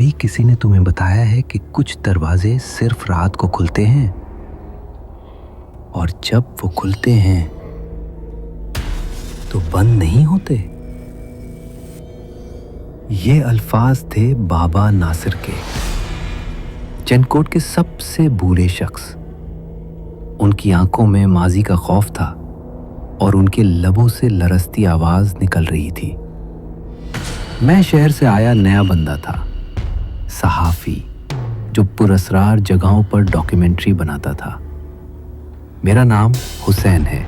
कभी किसी ने तुम्हें बताया है कि कुछ दरवाजे सिर्फ रात को खुलते हैं और जब वो खुलते हैं तो बंद नहीं होते? ये अल्फाज थे बाबा नासिर के, चनकोट के सबसे बुरे शख्स। उनकी आंखों में माजी का खौफ था और उनके लबों से लरसती आवाज निकल रही थी। मैं शहर से आया नया बंदा था, सहाफ़ी जो पुरअसरार जगहों पर डॉक्यूमेंट्री बनाता था। मेरा नाम हुसैन है।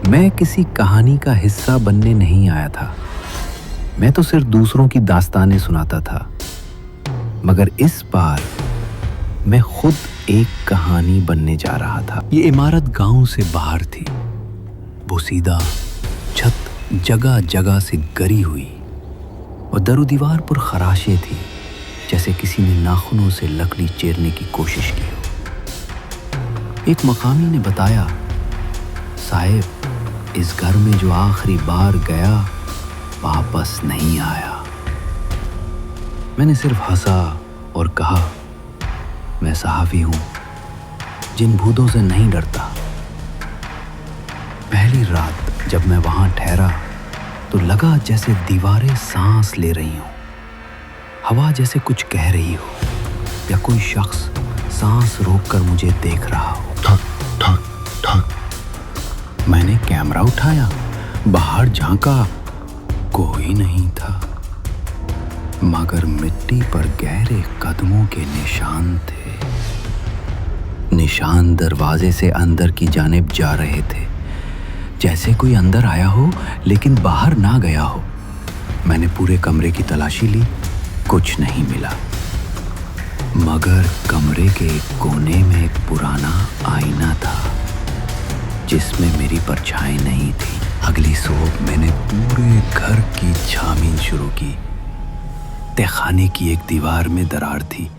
मैं किसी कहानी का हिस्सा बनने नहीं आया था, मैं तो सिर्फ दूसरों की दास्तानें सुनाता था। मगर इस बार मैं खुद एक कहानी बनने जा रहा था। ये इमारत गांव से बाहर थी, बोसीदा छत जगह जगह से गरी हुई और दरो दीवार पर खराशें थी, जैसे किसी ने नाखूनों से लकड़ी चीरने की कोशिश की हो। एक मकामी ने बताया, साहिब इस घर में जो आखिरी बार गया वापस नहीं आया। मैंने सिर्फ हंसा और कहा, मैं सहाफ़ी हूं, जिन भूतों से नहीं डरता। पहली रात जब मैं वहां ठहरा तो लगा जैसे दीवारें सांस ले रही हों, हवा जैसे कुछ कह रही हो, या कोई शख्स सांस रोककर मुझे देख रहा हो। ठक ठक ठक। मैंने कैमरा उठाया, बाहर झांका, कोई नहीं था, मगर मिट्टी पर गहरे कदमों के निशान थे। निशान दरवाजे से अंदर की जानिब जा रहे थे, जैसे कोई अंदर आया हो लेकिन बाहर ना गया हो। मैंने पूरे कमरे की तलाशी ली, कुछ नहीं मिला, मगर कमरे के एक कोने में एक पुराना आईना था जिसमें मेरी परछाई नहीं थी। अगली सुबह मैंने पूरे घर की छानबीन शुरू की। तहखाने की एक दीवार में दरार थी।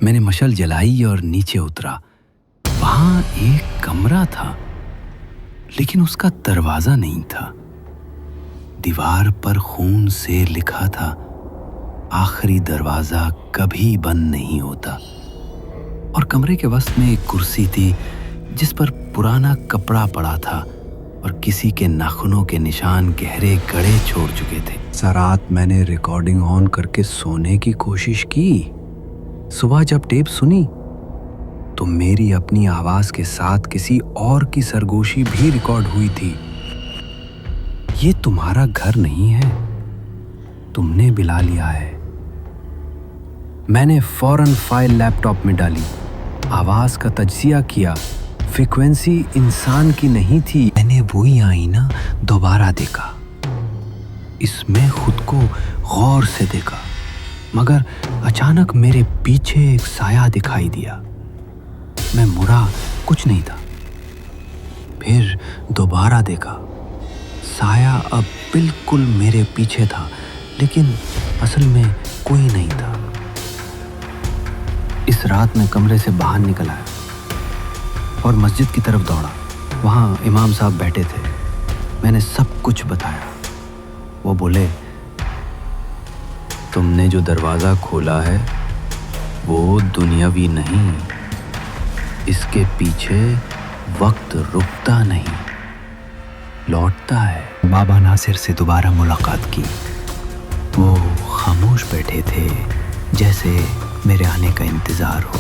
मैंने मशल जलाई और नीचे उतरा। वहां एक कमरा था, लेकिन उसका दरवाजा नहीं था। दीवार पर खून से लिखा था, आखिरी दरवाजा कभी बंद नहीं होता। और कमरे के वस्त में एक कुर्सी थी जिस पर पुराना कपड़ा पड़ा था और किसी के नाखूनों के निशान गहरे गड़े छोड़ चुके थे। रात मैंने रिकॉर्डिंग ऑन करके सोने की कोशिश की। सुबह जब टेप सुनी तो मेरी अपनी आवाज के साथ किसी और की सरगोशी भी रिकॉर्ड हुई थी। ये तुम्हारा घर नहीं है, तुमने बिला लिया है। मैंने फौरन फाइल लैपटॉप में डाली, आवाज का तज्जिया किया। फ्रीक्वेंसी इंसान की नहीं थी। मैंने वही आईना दोबारा देखा, इसमें खुद को गौर से देखा, मगर अचानक मेरे पीछे एक साया दिखाई दिया। मैं मुड़ा, कुछ नहीं था। फिर दोबारा देखा, साया अब बिल्कुल मेरे पीछे था, लेकिन असल में कोई नहीं था। इस रात मैं कमरे से बाहर निकल आया और मस्जिद की तरफ दौड़ा। वहाँ इमाम साहब बैठे थे। मैंने सब कुछ बताया। वो बोले, तुमने जो दरवाज़ा खोला है वो दुनियावी नहीं, इसके पीछे वक्त रुकता नहीं, लौटता है। बाबा नासिर से दोबारा मुलाकात की। वो खामोश बैठे थे, जैसे मेरे आने का इंतज़ार हो।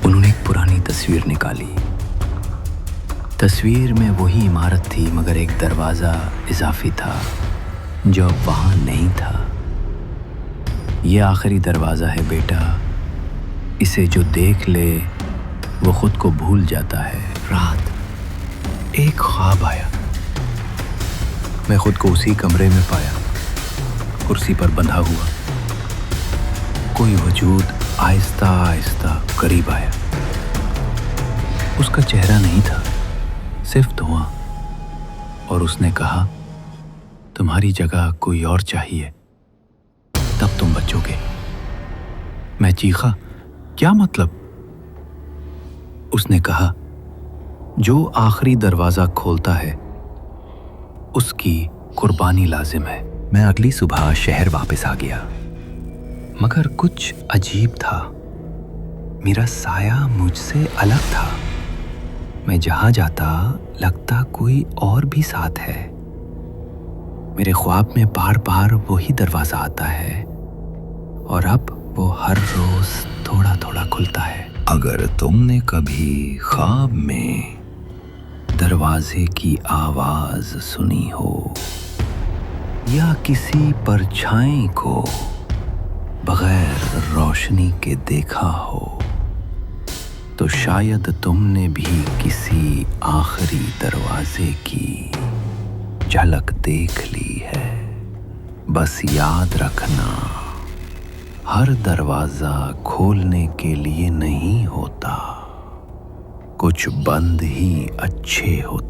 उन्होंने एक पुरानी तस्वीर निकाली। तस्वीर में वही इमारत थी, मगर एक दरवाज़ा इजाफी था जो अब वहाँ नहीं था। ये आखिरी दरवाज़ा है बेटा, इसे जो देख ले वो खुद को भूल जाता है। रात एक ख्वाब आया। मैं खुद को उसी कमरे में पाया, कुर्सी पर बंधा हुआ। कोई वजूद आहिस्ता आहिस्ता करीब आया। उसका चेहरा नहीं था, सिर्फ धुआं। और उसने कहा, तुम्हारी जगह कोई और चाहिए, तब तुम बचोगे। मैं चीखा, क्या मतलब? उसने कहा, जो आखिरी दरवाजा खोलता है उसकी कुर्बानी लाजिम है। मैं अगली सुबह शहर वापस आ गया। मगर कुछ अजीब था। मेरा साया मुझसे अलग था। मैं जहां जाता लगता कोई और भी साथ है। मेरे ख्वाब में बार बार वही दरवाजा आता है और अब वो हर रोज थोड़ा थोड़ा खुलता है। अगर तुमने कभी ख्वाब में दरवाजे की आवाज सुनी हो या किसी परछाई को बगैर रोशनी के देखा हो तो शायद तुमने भी किसी आखिरी दरवाजे की झलक देख ली है। बस याद रखना, हर दरवाजा खोलने के लिए नहीं होता, कुछ बंद ही अच्छे होते।